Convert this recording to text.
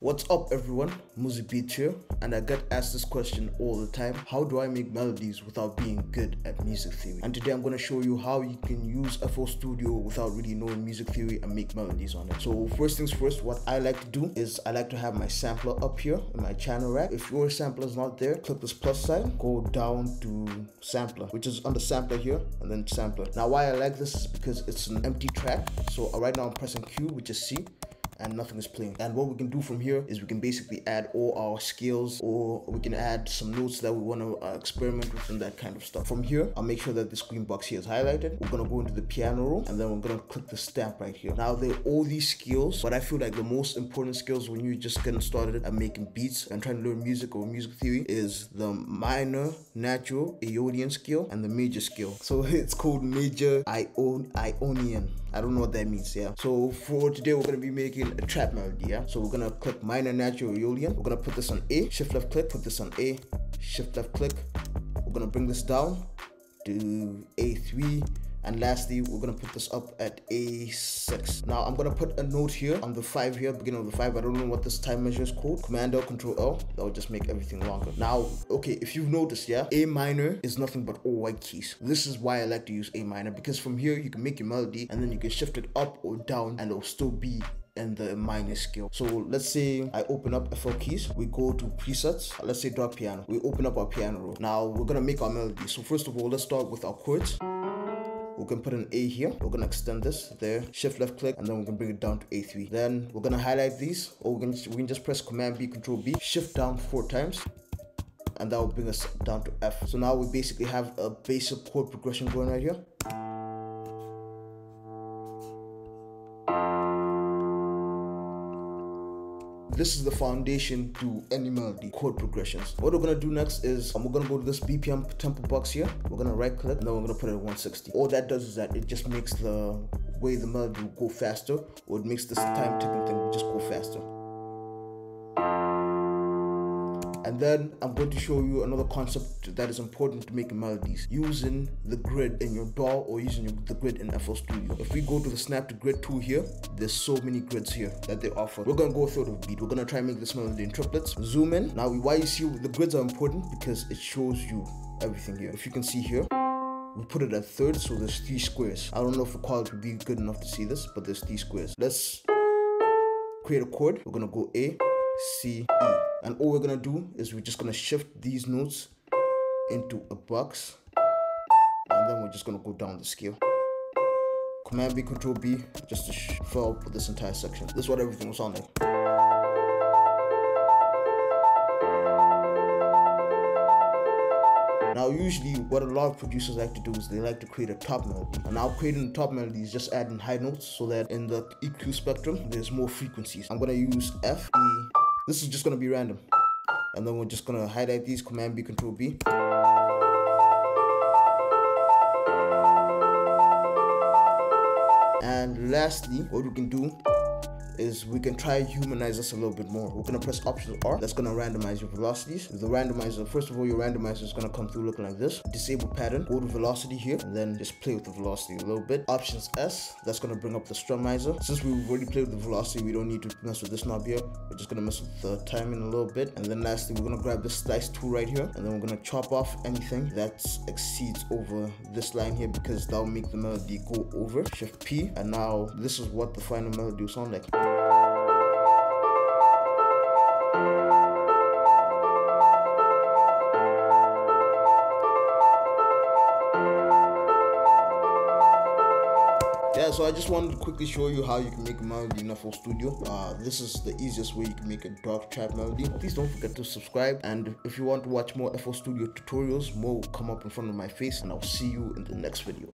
What's up everyone, Muzi here, and I get asked this question all the time: how do I make melodies without being good at music theory? And today I'm going to show you how you can use FL Studio without really knowing music theory and make melodies on it. So first things first, what I like to do is I like to have my sampler up here in my channel rack. If your sampler is not there, click this plus sign, go down to sampler, which is under sampler here, and then sampler. Now why I like this is because it's an empty track. So right now I'm pressing Q, which is C, and nothing is playing. And what we can do from here is we can basically add all our scales, or we can add some notes that we want to experiment with and that kind of stuff. From here, I'll make sure that this green box here is highlighted. We're gonna go into the piano roll, and then we're gonna click the stamp right here. Now there are all these skills, but I feel like the most important skills when you're just getting started and making beats and trying to learn music or music theory is the minor, natural, Ionian scale and the major scale. So it's called major Ionian. I don't know what that means, yeah. So for today, we're gonna be making a trap melody, yeah. So we're gonna click minor, natural, Aeolian. We're gonna put this on A, shift left click, put this on A, shift left click. We're gonna bring this down to A3, and lastly we're gonna put this up at A6. Now I'm gonna put a note here on the 5 here, beginning of the 5. I don't know what this time measure is called. Command L, Control L. That will just make everything longer. Now, okay, if you've noticed, yeah, A minor is nothing but all white keys. This is why I like to use A minor, because from here you can make your melody and then you can shift it up or down and it'll still be in the minor scale. So let's say I open up FL keys, we go to presets, let's say dark piano, we open up our piano roll. Now we're gonna make our melody. So first of all, let's start with our chords. We're gonna put an A here, we're gonna extend this there, shift left click, and then we're gonna bring it down to A3. Then we're gonna highlight these, or we can just press Command B, Control B, shift down 4 times, and that will bring us down to F. So now we basically have a basic chord progression going right here. This is the foundation to any melody, chord progressions. What we're gonna do next is we're gonna go to this BPM tempo box here. We're gonna right click, and then we're gonna put it at 160. All that does is that it just makes the way the melody will go faster, or it makes this time ticking thing just go faster. And then I'm going to show you another concept that is important to making melodies, using the grid in your DAW or using the grid in FL Studio. If we go to the snap to grid tool here, there's so many grids here that they offer. We're gonna go through the beat. We're gonna try and make this melody in triplets. Zoom in. Now why you see the grids are important because it shows you everything here. If you can see here, we put it at thirds, so there's 3 squares. I don't know if the quality would be good enough to see this, but there's 3 squares. Let's create a chord. We're gonna go A, C, E. And all we're gonna do is we're just gonna shift these notes into a box, and then we're just gonna go down the scale. Command B, Control B, just to fill up this entire section. This is what everything will sound like. Now usually what a lot of producers like to do is they like to create a top melody. And now creating the top melody is just adding high notes so that in the EQ spectrum there's more frequencies. I'm gonna use F, E. This is just gonna be random. And then we're just gonna highlight these, Command B, Control B. And lastly, what we can do is we can try humanize this a little bit more. We're gonna press Option R. That's gonna randomize your velocities. The randomizer, first of all, your randomizer is gonna come through looking like this. Disable pattern, go to velocity here, and then just play with the velocity a little bit. Options S, that's gonna bring up the strumizer. Since we've already played with the velocity, we don't need to mess with this knob here. We're just gonna mess with the timing a little bit. And then lastly, we're gonna grab this slice tool right here, and then we're gonna chop off anything that exceeds over this line here, because that'll make the melody go over. Shift P, and now this is what the final melody will sound like. Yeah, so I just wanted to quickly show you how you can make a melody in FL Studio. This is the easiest way you can make a dark trap melody. Please don't forget to subscribe, and if you want to watch more FL Studio tutorials, more will come up in front of my face, and I'll see you in the next video.